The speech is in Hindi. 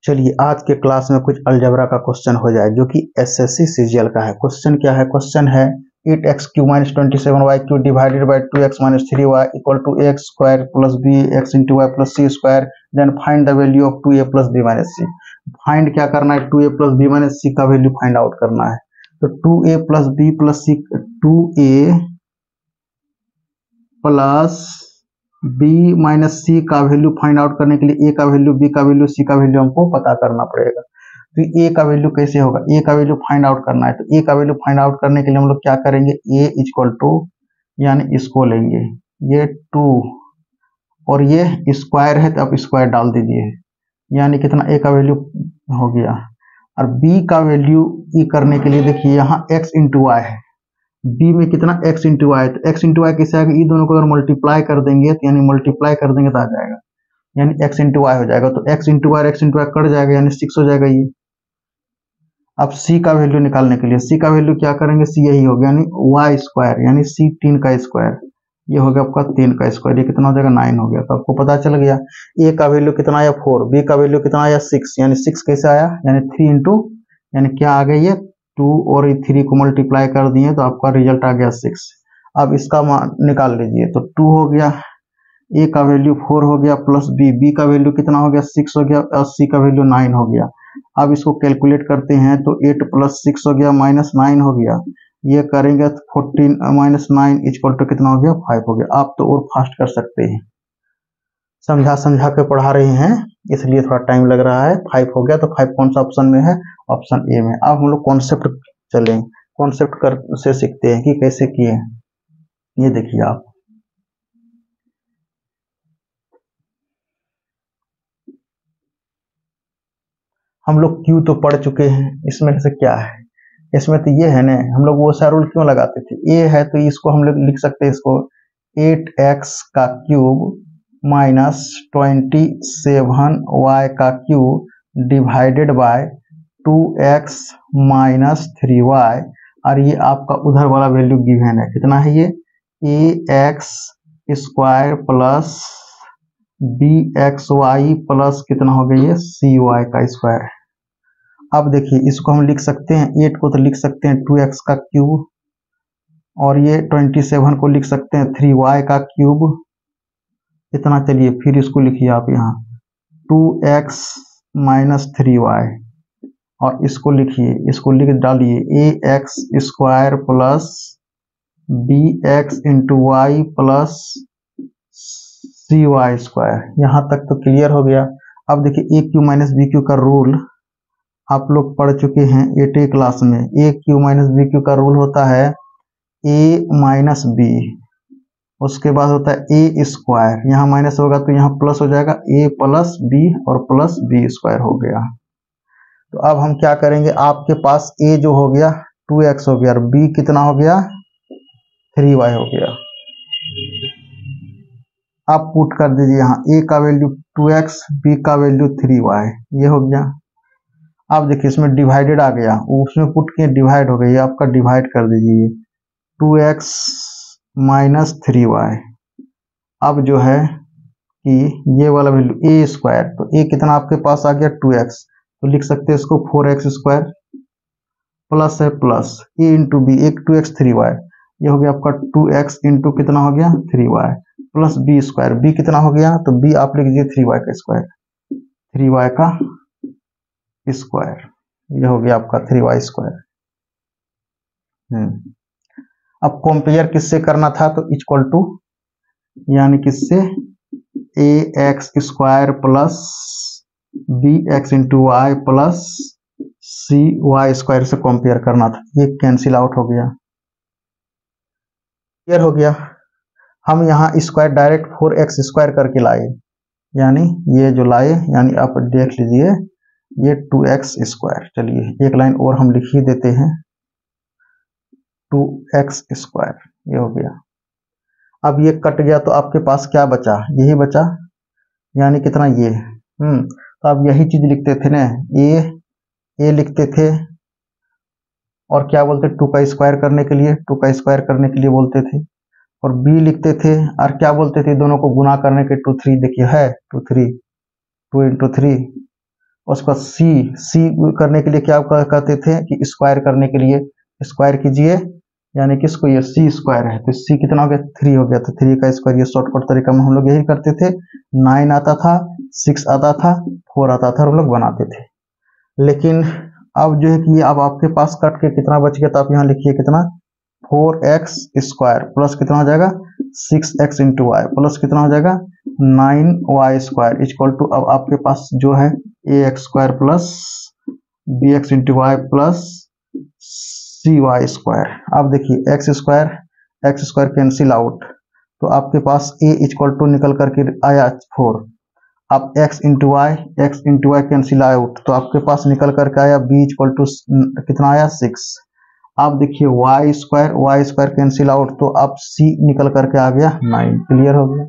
चलिए आज के क्लास में कुछ अलजेब्रा का क्वेश्चन हो जाए जो कि एसएससी सीजीएल का है। क्वेश्चन क्या है? क्वेश्चन है 8x³ - 27y³ divided by 2x - 3y equal to x square plus bx into Y plus c square. Then find the value of 2a plus b minus c. Find क्या करना है? 2a प्लस b माइनस सी का वैल्यू फाइंड आउट करना है। तो 2a प्लस b प्लस सी, 2a प्लस b माइनस सी का वैल्यू फाइंड आउट करने के लिए a का वैल्यू, b का वैल्यू, c का वैल्यू हमको पता करना पड़ेगा। तो a का वैल्यू कैसे होगा? a का वैल्यू फाइंड आउट करना है। तो a का वैल्यू फाइंड आउट करने के लिए हम लोग क्या करेंगे? a इक्वल टू, यानी इसको लेंगे, ये 2 और ये स्क्वायर है तो आप स्क्वायर डाल दीजिए, यानी कितना a का वैल्यू हो गया। और b का वैल्यू e करने के लिए देखिए यहाँ x इंटू वाई है, b में कितना x इंटू वाई, तो x इंटू वाई कैसे आएगा? ये दोनों को अगर मल्टीप्लाई कर देंगे तो यानी मल्टीप्लाई कर देंगे तो आ जाएगा, यानी x इंटू वाई हो जाएगा। तो x इंटू वाई कट जाएगा, यानी 6 हो जाएगा ये। अब c का वैल्यू निकालने के लिए c का वैल्यू क्या करेंगे? c यही हो गया, यानी वाई स्क्वायर, यानी c 3 का स्क्वायर, ये हो गया आपका 3 का स्क्वायर, ये कितना हो जाएगा? 9 हो गया। तो आपको पता चल गया a का वैल्यू कितना आया? 4, b का वैल्यू कितना आया? 6, यानी 6 कैसे आया? यानी 3 इंटू, यानी क्या आ गया? ये 2 और 3 को मल्टीप्लाई कर दिए तो आपका रिजल्ट आ गया 6। अब इसका मान निकाल लीजिए, तो 2 हो गया, a का वैल्यू 4 हो गया, प्लस b का वैल्यू कितना हो गया? 6 हो गया, और c का वैल्यू 9 हो गया। अब इसको कैलकुलेट करते हैं तो 8 प्लस 6 हो गया माइनस 9 हो गया, ये करेंगे तो 14 माइनस 9 इक्वल टू कितना हो गया? 5 हो गया। आप तो और फास्ट कर सकते हैं, समझा समझा के पढ़ा रहे हैं इसलिए थोड़ा टाइम लग रहा है। 5 हो गया, तो 5 कौन सा ऑप्शन में है? ऑप्शन ए में। अब हम लोग कॉन्सेप्ट चलें, कॉन्सेप्ट कर से सीखते हैं कि कैसे किए। ये देखिए आप, हम लोग क्यू तो पढ़ चुके हैं, इसमें से क्या है? इसमें तो ये है ना, हम लोग वो सा रूल क्यों लगाते थे? ए है तो इसको हम लोग लिख सकते हैं, इसको 8x का क्यूब माइनस 27y का cube divided by 2x minus 3y। और ये आपका उधर वाला वैल्यू गिवन है, कितना है ये? ax square plus bxy plus कितना हो गया? ये cy का स्क्वायर। अब देखिए इसको हम लिख सकते हैं, 8 को तो लिख सकते हैं 2x का क्यूब, और ये 27 को लिख सकते हैं 3y का क्यूब। इतना, चलिए फिर इसको लिखिए आप यहाँ 2x माइनस 3y, और इसको लिखिए, इसको लिख डालिए ax square plus bx into Y plus cy square. यहाँ तक तो क्लियर हो गया। अब देखिए a cube minus b cube का रूल आप लोग पढ़ चुके हैं 8वीं क्लास में। A cube minus b cube का रूल होता है ए माइनस बी, उसके बाद होता है ए स्क्वायर, यहाँ माइनस होगा तो यहाँ प्लस हो जाएगा, ए प्लस बी और प्लस बी स्क्वायर हो गया। तो अब हम क्या करेंगे? आपके पास ए जो हो गया 2x हो गया, और बी कितना हो गया? 3y हो गया। आप पुट कर दीजिए यहाँ, ए का वैल्यू 2x, बी का वैल्यू 3y, ये हो गया। अब देखिए इसमें डिवाइडेड आ गया, उसमें पुट किए डिवाइड हो गई, आपका डिवाइड कर दीजिए 2x माइनस 3y। अब जो है कि ये वाला वैल्यू ए स्क्वायर, तो ए कितना आपके पास आ गया? 2x, तो लिख सकते हैं इसको 4x स्क्वायर, प्लस है प्लस ए इंटू बी, एक 2x 3y, ये हो गया आपका 2x इंटू कितना हो गया? 3y, plus B square, B कितना हो गया? तो बी आप लिख दीजिए 3y का स्क्वायर, 3y का स्क्वायर, ये हो गया आपका 3y स्क्वायर। अब कंपेयर किससे करना था? तो इक्वल टू, यानी किससे? A X square plus B X into Y plus C Y square से कंपेयर करना था। ये कैंसिल आउट हो गया, क्लियर हो गया। हम यहाँ स्क्वायर डायरेक्ट 4x स्क्वायर करके लाए, यानी ये जो लाए, यानी आप देख लीजिए ये 2x स्क्वायर। चलिए एक लाइन और हम लिख ही देते हैं, 2x स्क्वायर, ये हो गया। अब ये कट गया तो आपके पास क्या बचा? यही बचा, यानी कितना? ये तो आप यही चीज लिखते थे ना, ए लिखते थे, और क्या बोलते? 2 का स्क्वायर करने के लिए, 2 का स्क्वायर करने के लिए बोलते थे, और बी लिखते थे, और क्या बोलते थे? दोनों को गुना करने के 2 3, देखिए है 2 3, 2 इंटू 3, उसका सी करने के लिए क्या कहते थे कि स्क्वायर करने के लिए स्क्वायर कीजिए, यानी कि इसको ये सी स्क्वायर है तो सी कितना हो गया 3 हो गया, तो 3 का स्क्वायर, ये शॉर्टकट तरीका में हम लोग यही करते थे। 9 आता था, 6 आता था, 4 आता था, हम लोग बनाते थे। लेकिन अब जो है कि अब आपके पास कट के कितना बच गया, तो आप यहाँ लिखिए कितना 4x स्क्वायर प्लस कितना हो जाएगा 6x इंटू वाई प्लस कितना हो जाएगा 9y स्क्वायर इक्वल टू, अब आपके पास जो है ax square plus bx into Y plus cy square. अब देखिए x स्क्वायर कैंसिल आउट, तो आपके पास a इक्वल टू निकल करके आया 4। अब x into y cancel out, तो आपके पास निकल करके आया b इक्वल टू कितना आया 6। आप देखिए वाई स्क्वायर कैंसिल आउट, तो आप c निकल करके आ गया 9। क्लियर हो गया।